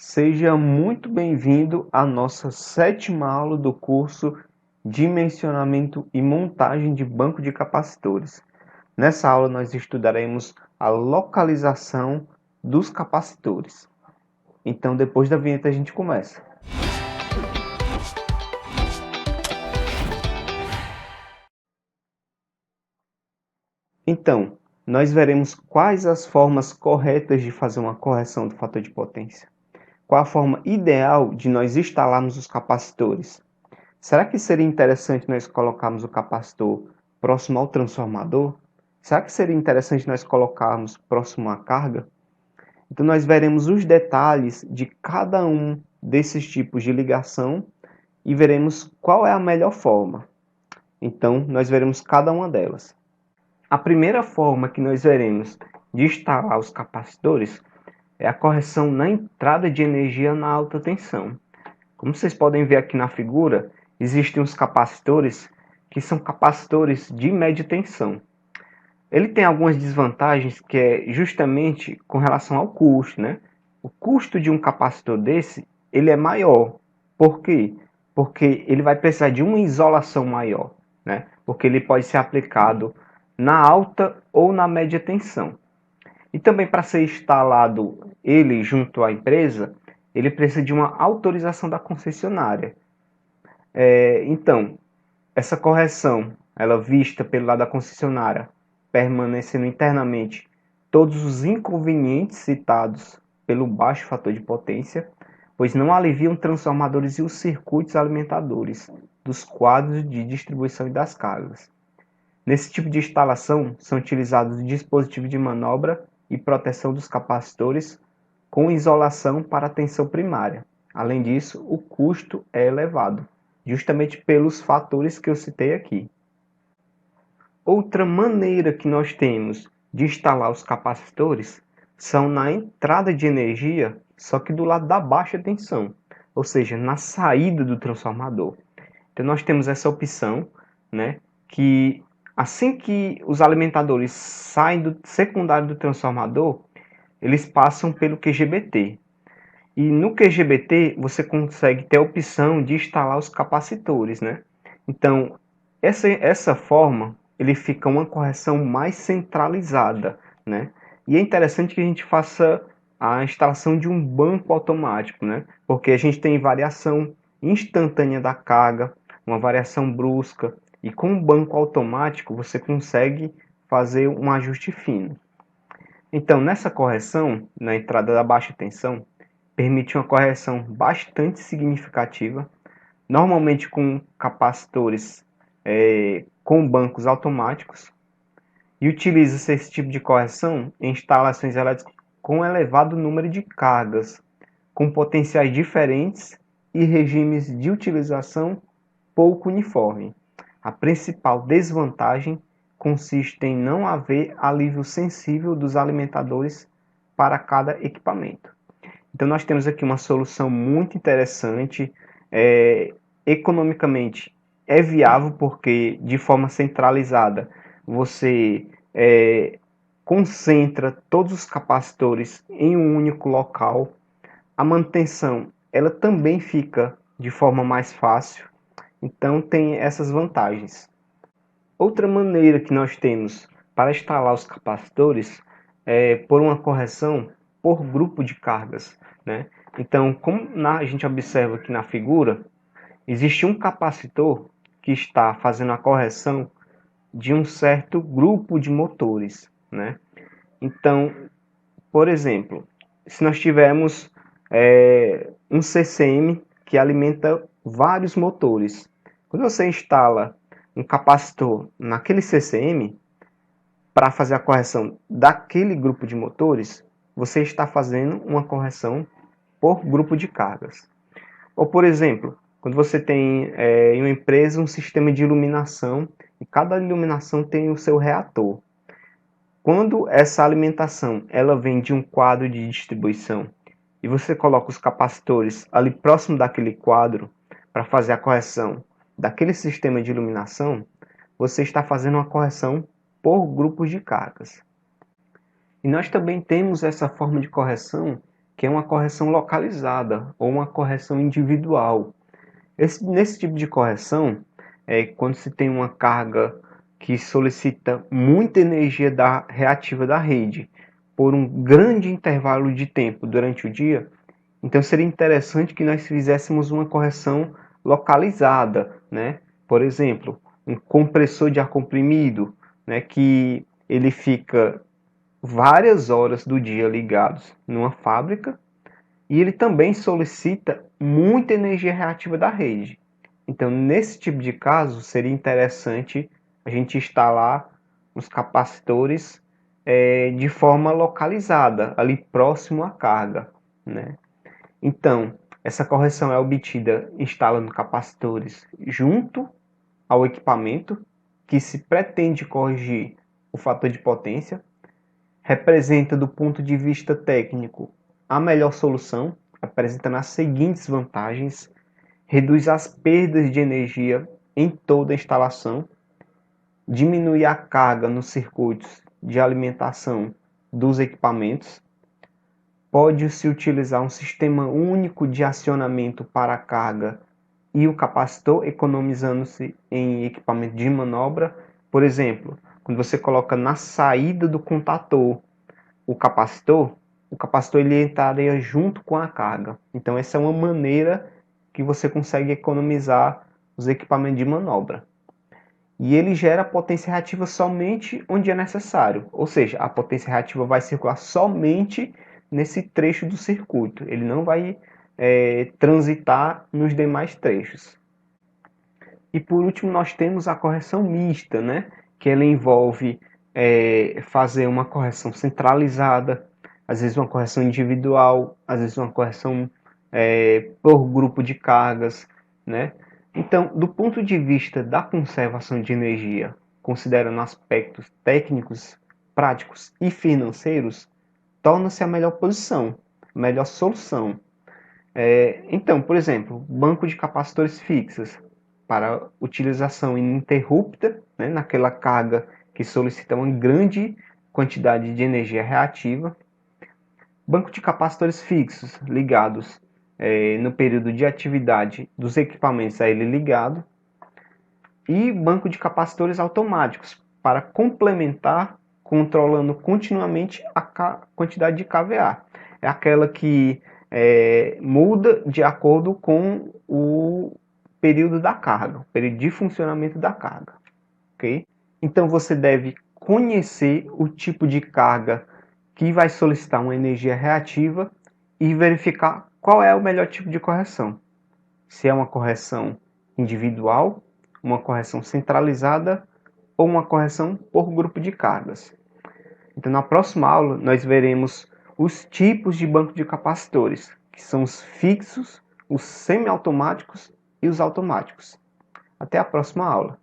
Seja muito bem-vindo à nossa sétima aula do curso Dimensionamento e Montagem de Banco de Capacitores. Nessa aula nós estudaremos a localização dos capacitores. Então, depois da vinheta a gente começa. Então, nós veremos quais as formas corretas de fazer uma correção do fator de potência. Qual a forma ideal de nós instalarmos os capacitores? Será que seria interessante nós colocarmos o capacitor próximo ao transformador? Será que seria interessante nós colocarmos próximo à carga? Então nós veremos os detalhes de cada um desses tipos de ligação e veremos qual é a melhor forma. Então nós veremos cada uma delas. A primeira forma que nós veremos de instalar os capacitores é a correção na entrada de energia na alta tensão. Como vocês podem ver aqui na figura, existem os capacitores que são capacitores de média tensão. Ele tem algumas desvantagens que é justamente com relação ao custo, né? O custo de um capacitor desse, ele é maior. Por quê? Porque ele vai precisar de uma isolação maior, né? Porque ele pode ser aplicado na alta ou na média tensão. E também para ser instalado ele junto à empresa, ele precisa de uma autorização da concessionária. Então, essa correção, ela vista pelo lado da concessionária, permanecendo internamente todos os inconvenientes citados pelo baixo fator de potência, pois não aliviam transformadores e os circuitos alimentadores dos quadros de distribuição e das cargas. Nesse tipo de instalação, são utilizados dispositivos de manobra e proteção dos capacitores com isolação para a tensão primária. Além disso, o custo é elevado, justamente pelos fatores que eu citei aqui. Outra maneira que nós temos de instalar os capacitores são na entrada de energia, só que do lado da baixa tensão, ou seja, na saída do transformador. Então nós temos essa opção, né, que assim que os alimentadores saem do secundário do transformador, eles passam pelo QGBT. E no QGBT você consegue ter a opção de instalar os capacitores, né? Então, essa forma, ele fica uma correção mais centralizada, né? E é interessante que a gente faça a instalação de um banco automático, né? Porque a gente tem variação instantânea da carga, uma variação brusca, e com o banco automático você consegue fazer um ajuste fino. Então, nessa correção, na entrada da baixa tensão, permite uma correção bastante significativa, normalmente com capacitores com bancos automáticos, e utiliza-se esse tipo de correção em instalações elétricas com elevado número de cargas, com potenciais diferentes e regimes de utilização pouco uniforme. A principal desvantagem consiste em não haver alívio sensível dos alimentadores para cada equipamento. Então nós temos aqui uma solução muito interessante, economicamente é viável porque de forma centralizada você concentra todos os capacitores em um único local. A manutenção ela também fica de forma mais fácil, então tem essas vantagens. Outra maneira que nós temos para instalar os capacitores é por uma correção por grupo de cargas, né? Então, como a gente observa aqui na figura, existe um capacitor que está fazendo a correção de um certo grupo de motores, né? Então, por exemplo, se nós tivermos um CCM que alimenta vários motores, quando você instala um capacitor naquele CCM, para fazer a correção daquele grupo de motores, você está fazendo uma correção por grupo de cargas. Ou, por exemplo, quando você tem em uma empresa um sistema de iluminação e cada iluminação tem o seu reator. Quando essa alimentação ela vem de um quadro de distribuição e você coloca os capacitores ali próximo daquele quadro para fazer a correção daquele sistema de iluminação, você está fazendo uma correção por grupos de cargas. E nós também temos essa forma de correção que é uma correção localizada ou uma correção individual. Nesse tipo de correção, quando se tem uma carga que solicita muita energia reativa da rede por um grande intervalo de tempo durante o dia, então seria interessante que nós fizéssemos uma correção localizada, né? Por exemplo, um compressor de ar comprimido, né, que ele fica várias horas do dia ligados numa fábrica e ele também solicita muita energia reativa da rede. Então, nesse tipo de caso, seria interessante a gente instalar os capacitores de forma localizada, ali próximo à carga, né? Então, essa correção é obtida instalando capacitores junto ao equipamento que se pretende corrigir o fator de potência, representa do ponto de vista técnico a melhor solução, apresentando as seguintes vantagens: reduz as perdas de energia em toda a instalação, diminui a carga nos circuitos de alimentação dos equipamentos, pode-se utilizar um sistema único de acionamento para a carga e o capacitor, economizando-se em equipamento de manobra. Por exemplo, quando você coloca na saída do contator o capacitor ele entraria junto com a carga. Então essa é uma maneira que você consegue economizar os equipamentos de manobra. E ele gera potência reativa somente onde é necessário, ou seja, a potência reativa vai circular somente nesse trecho do circuito, ele não vai transitar nos demais trechos. E por último nós temos a correção mista, né? Que ela envolve fazer uma correção centralizada, às vezes uma correção individual, às vezes uma correção por grupo de cargas, né? Então, do ponto de vista da conservação de energia, considerando aspectos técnicos, práticos e financeiros, torna-se a melhor posição, a melhor solução. Então, por exemplo, banco de capacitores fixos para utilização ininterrupta, né, naquela carga que solicita uma grande quantidade de energia reativa. Banco de capacitores fixos ligados no período de atividade dos equipamentos a ele ligado. E banco de capacitores automáticos para complementar, controlando continuamente a quantidade de kVA. É aquela que muda de acordo com o período da carga, o período de funcionamento da carga. Okay? Então você deve conhecer o tipo de carga que vai solicitar uma energia reativa e verificar qual é o melhor tipo de correção. Se é uma correção individual, uma correção centralizada ou uma correção por grupo de cargas. Então, na próxima aula, nós veremos os tipos de banco de capacitores, que são os fixos, os semiautomáticos e os automáticos. Até a próxima aula.